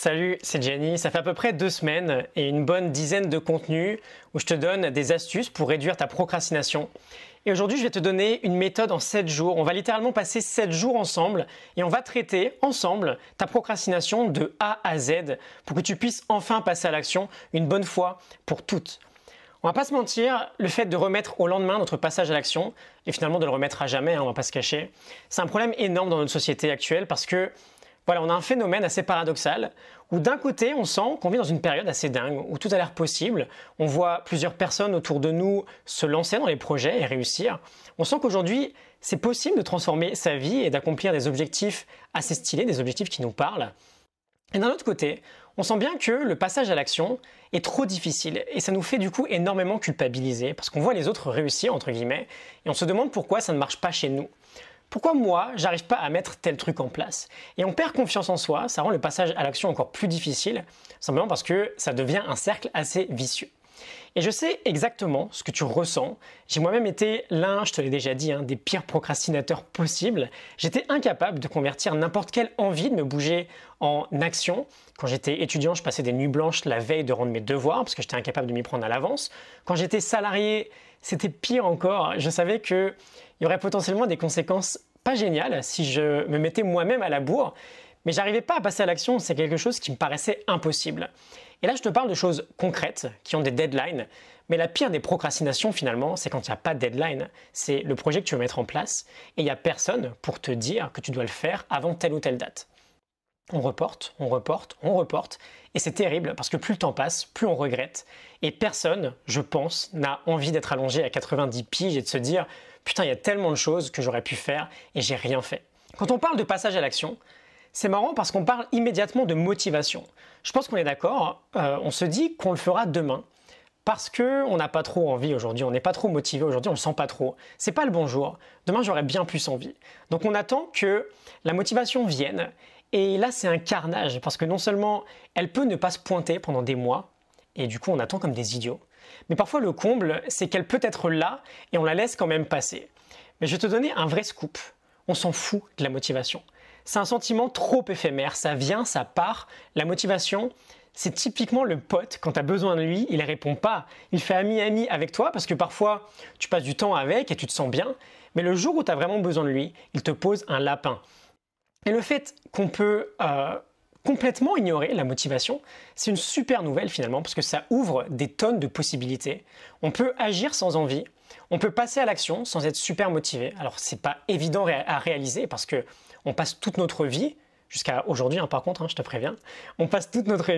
Salut, c'est Jenny. Ça fait à peu près 2 semaines et une bonne dizaine de contenus où je te donne des astuces pour réduire ta procrastination. Et aujourd'hui, je vais te donner une méthode en 7 jours. On va littéralement passer 7 jours ensemble et on va traiter ensemble ta procrastination de A à Z pour que tu puisses enfin passer à l'action une bonne fois pour toutes. On va pas se mentir, le fait de remettre au lendemain notre passage à l'action et finalement de le remettre à jamais, on va pas se cacher, c'est un problème énorme dans notre société actuelle parce que voilà, on a un phénomène assez paradoxal où d'un côté, on sent qu'on vit dans une période assez dingue où tout a l'air possible. On voit plusieurs personnes autour de nous se lancer dans les projets et réussir. On sent qu'aujourd'hui, c'est possible de transformer sa vie et d'accomplir des objectifs assez stylés, des objectifs qui nous parlent. Et d'un autre côté, on sent bien que le passage à l'action est trop difficile et ça nous fait du coup énormément culpabiliser parce qu'on voit les autres réussir, entre guillemets, et on se demande pourquoi ça ne marche pas chez nous. Pourquoi moi, j'arrive pas à mettre tel truc en place? Et on perd confiance en soi, ça rend le passage à l'action encore plus difficile, simplement parce que ça devient un cercle assez vicieux. Et je sais exactement ce que tu ressens. J'ai moi-même été l'un, je te l'ai déjà dit, des pires procrastinateurs possibles. J'étais incapable de convertir n'importe quelle envie de me bouger en action. Quand j'étais étudiant, je passais des nuits blanches la veille de rendre mes devoirs parce que j'étais incapable de m'y prendre à l'avance. Quand j'étais salarié, c'était pire encore. Je savais qu'il y aurait potentiellement des conséquences pas géniales si je me mettais moi-même à la bourre. Mais j'arrivais pas à passer à l'action, c'est quelque chose qui me paraissait impossible. Et là, je te parle de choses concrètes qui ont des deadlines. Mais la pire des procrastinations, finalement, c'est quand il n'y a pas de deadline. C'est le projet que tu veux mettre en place et il n'y a personne pour te dire que tu dois le faire avant telle ou telle date. On reporte, on reporte, on reporte. Et c'est terrible parce que plus le temps passe, plus on regrette. Et personne, je pense, n'a envie d'être allongé à 90 piges et de se dire « Putain, il y a tellement de choses que j'aurais pu faire et j'ai rien fait ». Quand on parle de passage à l'action, c'est marrant parce qu'on parle immédiatement de motivation. Je pense qu'on est d'accord, on se dit qu'on le fera demain parce qu'on n'a pas trop envie aujourd'hui, on n'est pas trop motivé aujourd'hui, on le sent pas trop. C'est pas le bon jour, demain j'aurais bien plus envie. Donc on attend que la motivation vienne et là c'est un carnage parce que non seulement elle peut ne pas se pointer pendant des mois et du coup on attend comme des idiots, mais parfois le comble c'est qu'elle peut être là et on la laisse quand même passer. Mais je vais te donner un vrai scoop, on s'en fout de la motivation. C'est un sentiment trop éphémère, ça vient, ça part. La motivation, c'est typiquement le pote, quand tu as besoin de lui, il ne répond pas. Il fait ami-ami avec toi parce que parfois tu passes du temps avec et tu te sens bien, mais le jour où tu as vraiment besoin de lui, il te pose un lapin. Et le fait qu'on peut complètement ignorer la motivation, c'est une super nouvelle finalement parce que ça ouvre des tonnes de possibilités. On peut agir sans envie, on peut passer à l'action sans être super motivé. Alors c'est pas évident à réaliser parce que on passe toute notre vie, jusqu'à aujourd'hui par contre, je te préviens, on passait toute notre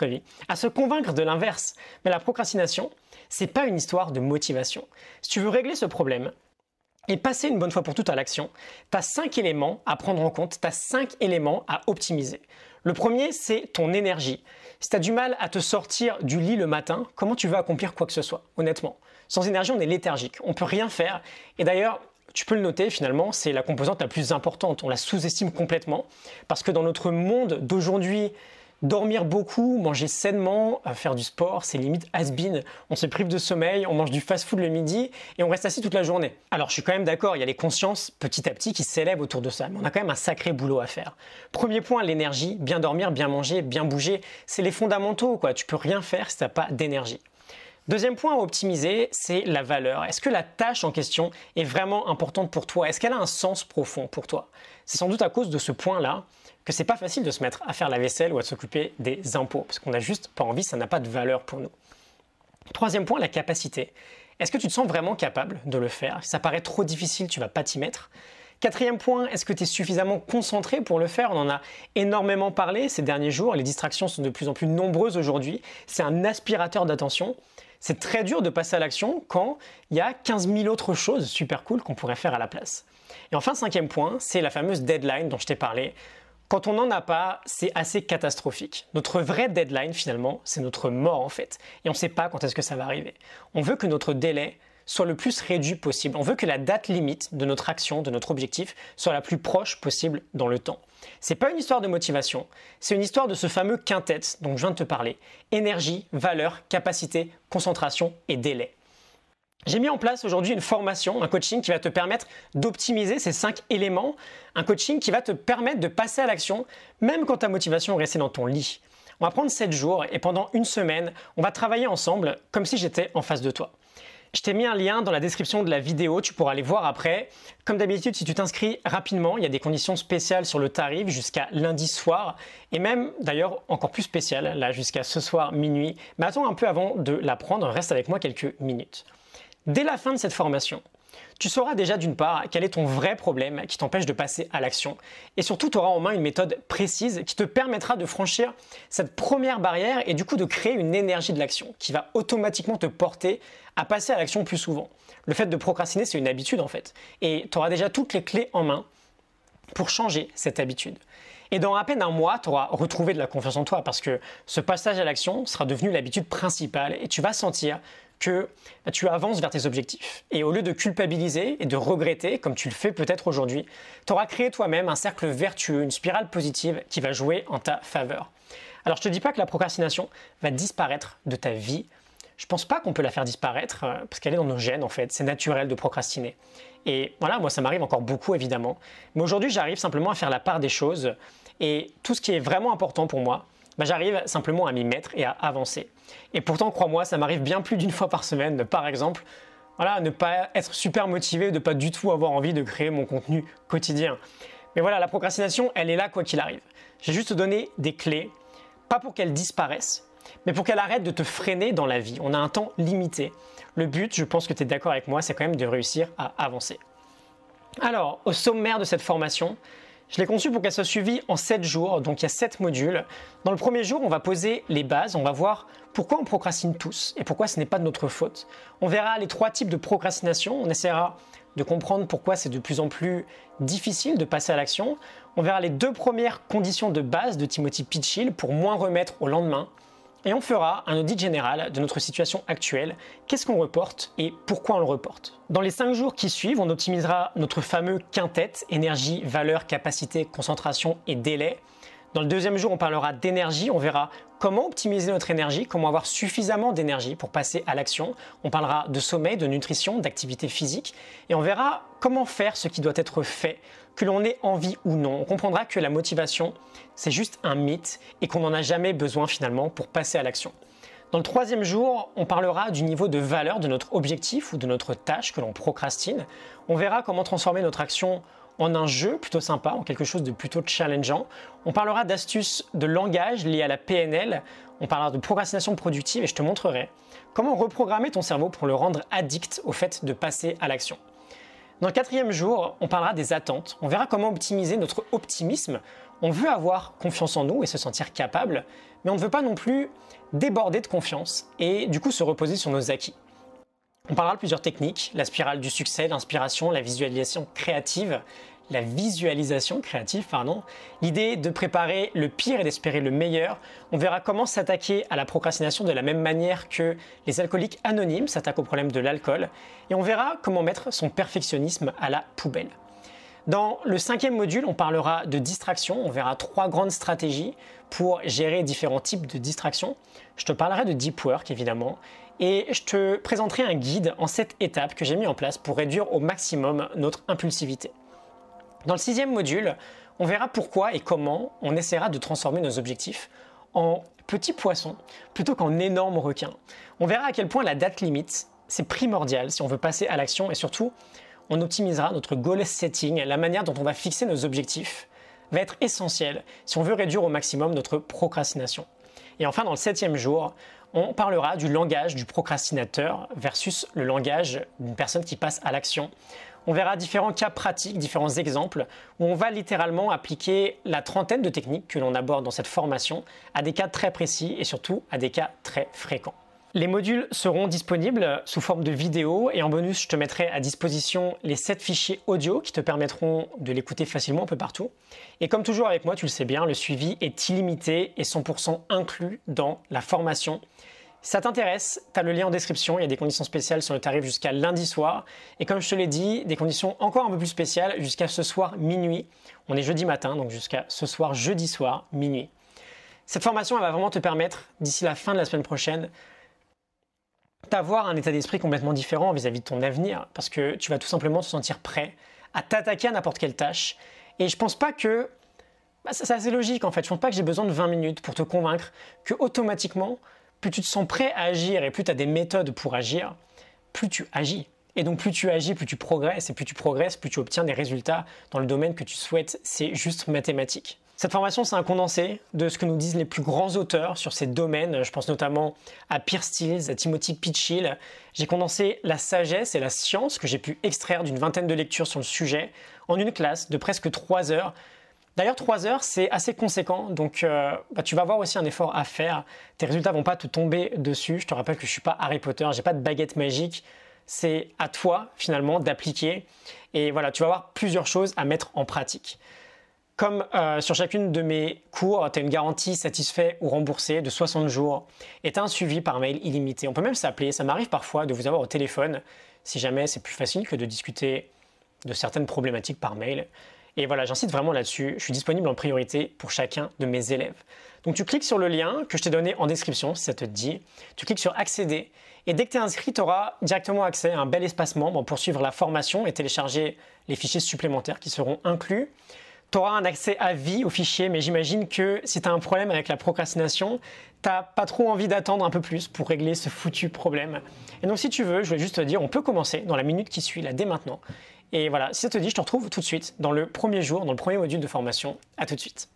vie, à se convaincre de l'inverse. Mais la procrastination, c'est pas une histoire de motivation. Si tu veux régler ce problème et passer une bonne fois pour toutes à l'action, tu as 5 éléments à prendre en compte, tu as 5 éléments à optimiser. Le premier, c'est ton énergie. Si tu as du mal à te sortir du lit le matin, comment tu veux accomplir quoi que ce soit, honnêtement? Sans énergie, on est léthargique, on peut rien faire. Et d'ailleurs, tu peux le noter finalement, c'est la composante la plus importante. On la sous-estime complètement parce que dans notre monde d'aujourd'hui, dormir beaucoup, manger sainement, faire du sport, c'est limite has-been. On se prive de sommeil, on mange du fast-food le midi et on reste assis toute la journée. Alors je suis quand même d'accord, il y a les consciences petit à petit qui s'élèvent autour de ça, mais on a quand même un sacré boulot à faire. Premier point, l'énergie, bien dormir, bien manger, bien bouger, c'est les fondamentaux quoi. Tu peux rien faire si tu n'as pas d'énergie. Deuxième point à optimiser, c'est la valeur. Est-ce que la tâche en question est vraiment importante pour toi? Est-ce qu'elle a un sens profond pour toi? C'est sans doute à cause de ce point-là que c'est pas facile de se mettre à faire la vaisselle ou à s'occuper des impôts, parce qu'on n'a juste pas envie, ça n'a pas de valeur pour nous. Troisième point, la capacité. Est-ce que tu te sens vraiment capable de le faire? Si ça paraît trop difficile, tu vas pas t'y mettre. Quatrième point, est-ce que tu es suffisamment concentré pour le faire? On en a énormément parlé ces derniers jours, les distractions sont de plus en plus nombreuses aujourd'hui, c'est un aspirateur d'attention. C'est très dur de passer à l'action quand il y a 15 000 autres choses super cool qu'on pourrait faire à la place. Et enfin, cinquième point, c'est la fameuse deadline dont je t'ai parlé. Quand on n'en a pas, c'est assez catastrophique. Notre vraie deadline, finalement, c'est notre mort en fait. Et on ne sait pas quand est-ce que ça va arriver. On veut que notre délai soit le plus réduit possible. On veut que la date limite de notre action, de notre objectif, soit la plus proche possible dans le temps. C'est pas une histoire de motivation, c'est une histoire de ce fameux quintet dont je viens de te parler. Énergie, valeur, capacité, concentration et délai. J'ai mis en place aujourd'hui une formation, un coaching qui va te permettre d'optimiser ces 5 éléments, un coaching qui va te permettre de passer à l'action même quand ta motivation est restée dans ton lit. On va prendre 7 jours et pendant une semaine, on va travailler ensemble comme si j'étais en face de toi. Je t'ai mis un lien dans la description de la vidéo, tu pourras aller voir après. Comme d'habitude, si tu t'inscris rapidement, il y a des conditions spéciales sur le tarif jusqu'à lundi soir et même d'ailleurs encore plus spéciales, là jusqu'à ce soir minuit. Mais attends un peu avant de la prendre, reste avec moi quelques minutes. Dès la fin de cette formation, tu sauras déjà d'une part quel est ton vrai problème qui t'empêche de passer à l'action et surtout tu auras en main une méthode précise qui te permettra de franchir cette première barrière et du coup de créer une énergie de l'action qui va automatiquement te porter à passer à l'action plus souvent. Le fait de procrastiner, c'est une habitude en fait et tu auras déjà toutes les clés en main pour changer cette habitude. Et dans à peine un mois, tu auras retrouvé de la confiance en toi parce que ce passage à l'action sera devenu l'habitude principale et tu vas sentir que tu avances vers tes objectifs. Et au lieu de culpabiliser et de regretter, comme tu le fais peut-être aujourd'hui, tu auras créé toi-même un cercle vertueux, une spirale positive qui va jouer en ta faveur. Alors je ne te dis pas que la procrastination va disparaître de ta vie. Je ne pense pas qu'on peut la faire disparaître parce qu'elle est dans nos gènes en fait. C'est naturel de procrastiner. Et voilà, moi ça m'arrive encore beaucoup évidemment. Mais aujourd'hui j'arrive simplement à faire la part des choses. Et tout ce qui est vraiment important pour moi, j'arrive simplement à m'y mettre et à avancer. Et pourtant, crois-moi, ça m'arrive bien plus d'une fois par semaine, par exemple, ne pas être super motivé, de pas du tout avoir envie de créer mon contenu quotidien. Mais voilà, la procrastination, elle est là quoi qu'il arrive. J'ai juste donné des clés, pas pour qu'elle disparaisse, mais pour qu'elle arrête de te freiner dans la vie. On a un temps limité. Le but, je pense que tu es d'accord avec moi, c'est quand même de réussir à avancer. Alors, au sommaire de cette formation, je l'ai conçue pour qu'elle soit suivie en 7 jours, donc il y a 7 modules. Dans le premier jour, on va poser les bases, on va voir pourquoi on procrastine tous et pourquoi ce n'est pas de notre faute. On verra les 3 types de procrastination, on essaiera de comprendre pourquoi c'est de plus en plus difficile de passer à l'action. On verra les 2 premières conditions de base de Timothy Pitchill pour moins remettre au lendemain. Et on fera un audit général de notre situation actuelle, qu'est-ce qu'on reporte et pourquoi on le reporte. Dans les 5 jours qui suivent, on optimisera notre fameux quintet, énergie, valeur, capacité, concentration et délai. Dans le deuxième jour, on parlera d'énergie, on verra comment optimiser notre énergie, comment avoir suffisamment d'énergie pour passer à l'action. On parlera de sommeil, de nutrition, d'activité physique et on verra comment faire ce qui doit être fait, que l'on ait envie ou non. On comprendra que la motivation, c'est juste un mythe et qu'on n'en a jamais besoin finalement pour passer à l'action. Dans le troisième jour, on parlera du niveau de valeur de notre objectif ou de notre tâche que l'on procrastine. On verra comment transformer notre action en un jeu plutôt sympa, en quelque chose de plutôt challengeant. On parlera d'astuces de langage liées à la PNL. On parlera de procrastination productive et je te montrerai comment reprogrammer ton cerveau pour le rendre addict au fait de passer à l'action. Dans le quatrième jour, on parlera des attentes. On verra comment optimiser notre optimisme. On veut avoir confiance en nous et se sentir capable, mais on ne veut pas non plus déborder de confiance et du coup se reposer sur nos acquis. On parlera de plusieurs techniques, la spirale du succès, l'inspiration, la visualisation créative, l'idée de préparer le pire et d'espérer le meilleur. On verra comment s'attaquer à la procrastination de la même manière que les alcooliques anonymes s'attaquent au problème de l'alcool. Et on verra comment mettre son perfectionnisme à la poubelle. Dans le 5e module, on parlera de distraction. On verra 3 grandes stratégies pour gérer différents types de distractions. Je te parlerai de deep work évidemment. Et je te présenterai un guide en 7 étapes que j'ai mis en place pour réduire au maximum notre impulsivité. Dans le 6e module, on verra pourquoi et comment on essaiera de transformer nos objectifs en petits poissons plutôt qu'en énormes requins. On verra à quel point la date limite, c'est primordial si on veut passer à l'action et surtout, on optimisera notre goal setting, la manière dont on va fixer nos objectifs va être essentielle si on veut réduire au maximum notre procrastination. Et enfin, dans le 7e jour, on parlera du langage du procrastinateur versus le langage d'une personne qui passe à l'action. On verra différents cas pratiques, différents exemples où on va littéralement appliquer la trentaine de techniques que l'on aborde dans cette formation à des cas très précis et surtout à des cas très fréquents. Les modules seront disponibles sous forme de vidéo et en bonus, je te mettrai à disposition les 7 fichiers audio qui te permettront de l'écouter facilement un peu partout. Et comme toujours avec moi, tu le sais bien, le suivi est illimité et 100% inclus dans la formation. Si ça t'intéresse, tu as le lien en description, il y a des conditions spéciales sur le tarif jusqu'à lundi soir. Et comme je te l'ai dit, des conditions encore un peu plus spéciales jusqu'à ce soir minuit. On est jeudi matin, donc jusqu'à ce soir jeudi soir minuit. Cette formation, elle va vraiment te permettre, d'ici la fin de la semaine prochaine, t'avoir un état d'esprit complètement différent vis-à-vis de ton avenir parce que tu vas tout simplement te sentir prêt à t'attaquer à n'importe quelle tâche. Et je pense pas que... c'est assez logique en fait. Je pense pas que j'ai besoin de 20 minutes pour te convaincre que automatiquement, plus tu te sens prêt à agir et plus tu as des méthodes pour agir, plus tu agis. Et donc plus tu agis, plus tu progresses. Et plus tu progresses, plus tu obtiens des résultats dans le domaine que tu souhaites. C'est juste mathématique. Cette formation, c'est un condensé de ce que nous disent les plus grands auteurs sur ces domaines. Je pense notamment à Piers Steel, à Timothy Pitchill. J'ai condensé la sagesse et la science que j'ai pu extraire d'une vingtaine de lectures sur le sujet en une classe de presque 3 heures. D'ailleurs, 3 heures, c'est assez conséquent, donc tu vas avoir aussi un effort à faire. Tes résultats vont pas te tomber dessus. Je te rappelle que je suis pas Harry Potter, j'ai pas de baguette magique. C'est à toi, finalement, d'appliquer. Et voilà, tu vas avoir plusieurs choses à mettre en pratique. Comme sur chacune de mes cours, tu as une garantie satisfait ou remboursé de 60 jours et tu as un suivi par mail illimité. On peut même s'appeler, ça m'arrive parfois de vous avoir au téléphone si jamais c'est plus facile que de discuter de certaines problématiques par mail. Et voilà, j'insiste vraiment là-dessus, je suis disponible en priorité pour chacun de mes élèves. Donc tu cliques sur le lien que je t'ai donné en description si ça te dit, tu cliques sur accéder et dès que tu es inscrit, tu auras directement accès à un bel espace membre pour suivre la formation et télécharger les fichiers supplémentaires qui seront inclus. Tu auras un accès à vie au fichier, mais j'imagine que si tu as un problème avec la procrastination, tu n'as pas trop envie d'attendre un peu plus pour régler ce foutu problème. Et donc si tu veux, je vais juste te dire, on peut commencer dans la minute qui suit, là, dès maintenant. Et voilà, si ça te dit, je te retrouve tout de suite dans le premier jour, dans le premier module de formation. À tout de suite.